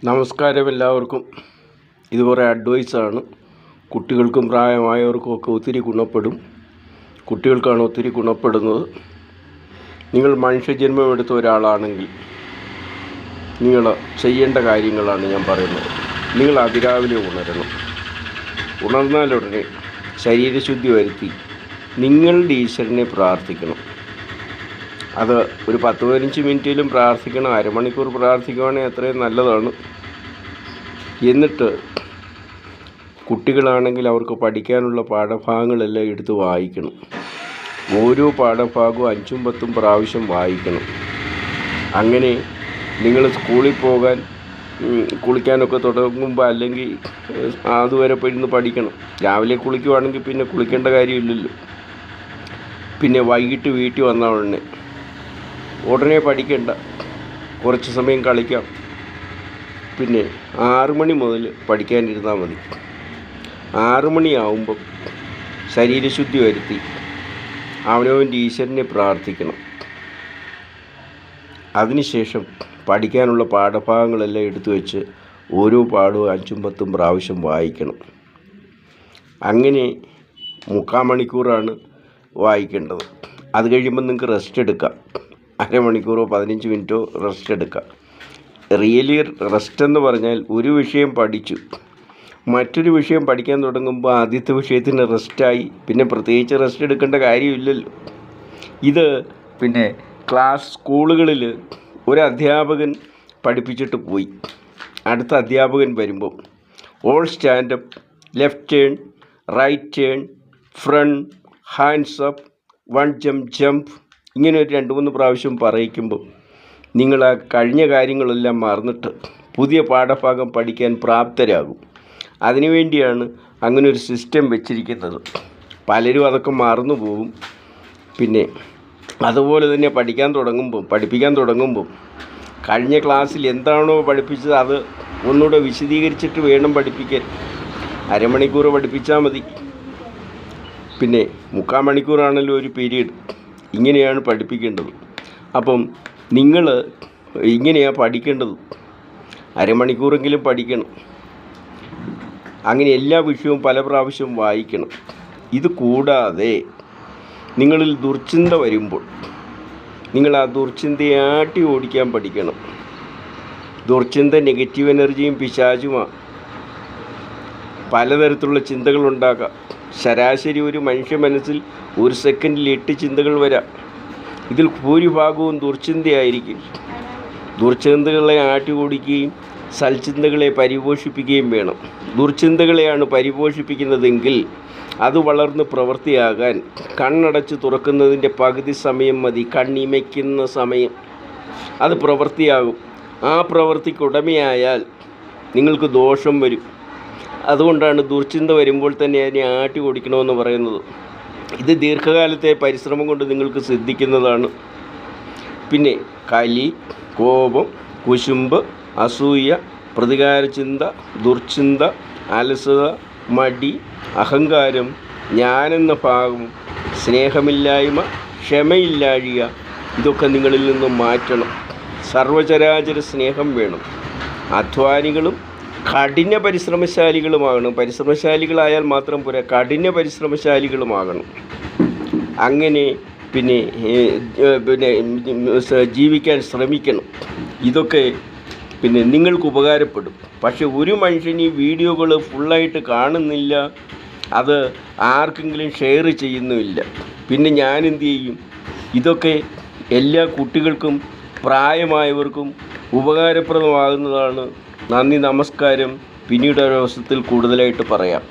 നമസ്കാരം എല്ലാവർക്കും. ഇത് കുറേ അഡ്വൈസാണ്. കുട്ടികൾക്കും പ്രായമായവർക്കും ഒക്കെ ഒത്തിരി ഗുണപ്പെടും. കുട്ടികൾക്കാണ് ഒത്തിരി ഗുണപ്പെടുന്നത്. നിങ്ങൾ മനുഷ്യജന്മം എടുത്ത ഒരാളാണെങ്കിൽ നിങ്ങൾ ചെയ്യേണ്ട കാര്യങ്ങളാണ് ഞാൻ പറയുന്നത്. നിങ്ങൾ അതിരാവിലെ ഉണരണം. ഉണർന്നാലുടനെ ശരീരശുദ്ധി വരുത്തി നിങ്ങളുടെ ഈശ്വരനെ പ്രാർത്ഥിക്കണം. അത് ഒരു 10-15 മിനിറ്റിലും പ്രാർത്ഥിക്കണം. അരമണിക്കൂർ പ്രാർത്ഥിക്കുകയാണെങ്കിൽ അത്രയും നല്ലതാണ്. എന്നിട്ട് കുട്ടികളാണെങ്കിൽ അവർക്ക് പഠിക്കാനുള്ള പാഠഭാഗങ്ങളെല്ലാം എടുത്ത് വായിക്കണം. ഓരോ പാഠഭാഗവും 5-10 പ്രാവശ്യം വായിക്കണം. അങ്ങനെ നിങ്ങൾ സ്കൂളിൽ പോകാൻ കുളിക്കാനൊക്കെ തുടങ്ങുമ്പോൾ അല്ലെങ്കിൽ അതുവരെ പോയിരുന്ന് പഠിക്കണം. രാവിലെ കുളിക്കുവാണെങ്കിൽ പിന്നെ കുളിക്കേണ്ട കാര്യമില്ലല്ലോ. പിന്നെ വൈകിട്ട് വീട്ടിൽ വന്ന ഉടനെ പഠിക്കേണ്ട, കുറച്ച് സമയം കളിക്കാം. പിന്നെ 6 മണി മുതൽ പഠിക്കാനിരുന്നാൽ മതി. 6 മണിയാവുമ്പം ശരീരശുദ്ധി വരുത്തി അവനവൻ്റെ ഈശ്വരനെ പ്രാർത്ഥിക്കണം. അതിനുശേഷം പഠിക്കാനുള്ള പാഠഭാഗങ്ങളെല്ലാം എടുത്തു വെച്ച് ഓരോ പാഠവും 5-10 പ്രാവശ്യം വായിക്കണം. അങ്ങനെ 3/4 മണിക്കൂറാണ് വായിക്കേണ്ടത്. അത് കഴിയുമ്പോൾ നിങ്ങൾക്ക് റെസ്റ്റ് എടുക്കാം. അരമണിക്കൂറോ 15 മിനിറ്റോ റെസ്റ്റ് എടുക്കാം. റിയലി റെസ്റ്റ് എന്ന് പറഞ്ഞാൽ ഒരു വിഷയം പഠിച്ചു, മറ്റൊരു വിഷയം പഠിക്കാൻ തുടങ്ങുമ്പോൾ ആദ്യത്തെ വിഷയത്തിന് റെസ്റ്റായി, പിന്നെ പ്രത്യേകിച്ച് റെസ്റ്റ് എടുക്കേണ്ട കാര്യമില്ലല്ലോ. ഇത് പിന്നെ സ്കൂളുകളിൽ ഒരു അധ്യാപകൻ പഠിപ്പിച്ചിട്ട് പോയി. അടുത്ത അധ്യാപകൻ വരുമ്പോൾ all stand up, left turn, right turn, front, hands up, 1 jump ഇങ്ങനെ ഒരു 2-3 പ്രാവശ്യം പറയിക്കുമ്പോൾ നിങ്ങൾ ആ കഴിഞ്ഞ കാര്യങ്ങളെല്ലാം മറന്നിട്ട് പുതിയ പാഠഭാഗം പഠിക്കാൻ പ്രാപ്തരാകും. അതിനുവേണ്ടിയാണ് അങ്ങനെ ഒരു സിസ്റ്റം വെച്ചിരിക്കുന്നത്. പലരും അതൊക്കെ മറന്നു പോകും. പിന്നെ അതുപോലെ തന്നെ പഠിപ്പിക്കാൻ തുടങ്ങുമ്പോൾ കഴിഞ്ഞ ക്ലാസ്സിൽ എന്താണോ പഠിപ്പിച്ചത് അത് ഒന്നുകൂടെ വിശദീകരിച്ചിട്ട് വേണം പഠിപ്പിക്കാൻ. അരമണിക്കൂർ പഠിപ്പിച്ചാൽ മതി. പിന്നെ 3/4 മണിക്കൂറാണല്ലോ ഒരു പീരീഡ്. ഇങ്ങനെയാണ് പഠിപ്പിക്കേണ്ടത്. അപ്പം നിങ്ങൾ ഇങ്ങനെയാണ് പഠിക്കേണ്ടത്. അരമണിക്കൂറെങ്കിലും പഠിക്കണം. അങ്ങനെ എല്ലാ വിഷയവും പല പ്രാവശ്യം വായിക്കണം. ഇത് കൂടാതെ നിങ്ങളിൽ ദുർചിന്ത വരുമ്പോൾ നിങ്ങൾ ആ ദുർചിന്തയെ ആട്ടി ഓടിക്കാൻ പഠിക്കണം. ദുർചിന്ത നെഗറ്റീവ് എനർജിയും പിശാചുമാണ്. പലതരത്തിലുള്ള ചിന്തകളുണ്ടാകാം. ശരാശരി ഒരു മനുഷ്യ മനസ്സിൽ ഒരു സെക്കൻഡിൽ 8 ചിന്തകൾ വരാം. ഇതിൽ ഭൂരിഭാഗവും ദുർചിന്തയായിരിക്കും. ദുർചിന്തകളെ ആട്ടി ഓടിക്കുകയും സൽചിന്തകളെ പരിപോഷിപ്പിക്കുകയും വേണം. ദുർചിന്തകളെയാണ് പരിപോഷിപ്പിക്കുന്നതെങ്കിൽ അത് വളർന്ന് പ്രവൃത്തിയാകാൻ കണ്ണടച്ച് തുറക്കുന്നതിൻ്റെ പകുതി സമയം മതി. കണ്ണിമയ്ക്കുന്ന സമയം അത് പ്രവൃത്തിയാകും. ആ പ്രവൃത്തിക്ക് ഉടമയായാൽ നിങ്ങൾക്ക് ദോഷം വരും. അതുകൊണ്ടാണ് ദുർചിന്ത വരുമ്പോൾ തന്നെ അതിനെ ആട്ടി ഓടിക്കണമെന്ന് പറയുന്നത്. ഇത് ദീർഘകാലത്തെ പരിശ്രമം കൊണ്ട് നിങ്ങൾക്ക് സിദ്ധിക്കുന്നതാണ്. പിന്നെ കലി, കോപം, കുശുമ്പ്, അസൂയ, പ്രതികാരചിന്ത, ദുർചിന്ത, അലസത, മടി, അഹങ്കാരം, ഞാനെന്ന ഭാവം, സ്നേഹമില്ലായ്മ, ക്ഷമയില്ലാഴിക ഇതൊക്കെ നിങ്ങളിൽ നിന്നും മാറ്റണം. സർവചരാചര സ്നേഹം വേണം. അധ്വാനികളും കഠിന പരിശ്രമശാലികളുമാകണം. പരിശ്രമശാലികളായാൽ മാത്രം പോരാ, കഠിന പരിശ്രമശാലികളുമാകണം. അങ്ങനെ പിന്നെ ജീവിക്കാൻ ശ്രമിക്കണം. ഇതൊക്കെ പിന്നെ നിങ്ങൾക്ക് ഉപകാരപ്പെടും. പക്ഷെ ഒരു മനുഷ്യൻ ഈ വീഡിയോകൾ ഫുള്ളായിട്ട് കാണുന്നില്ല, അത് ആർക്കെങ്കിലും ഷെയർ ചെയ്യുന്നുമില്ല. പിന്നെ ഞാൻ എന്തു ചെയ്യും? ഇതൊക്കെ എല്ലാ കുട്ടികൾക്കും പ്രായമായവർക്കും ഉപകാരപ്രദമാകുന്നതാണ്. നന്ദി, നമസ്കാരം. പിന്നീട് ഒരു ദിവസത്തിൽ കൂടുതലായിട്ട് പറയാം.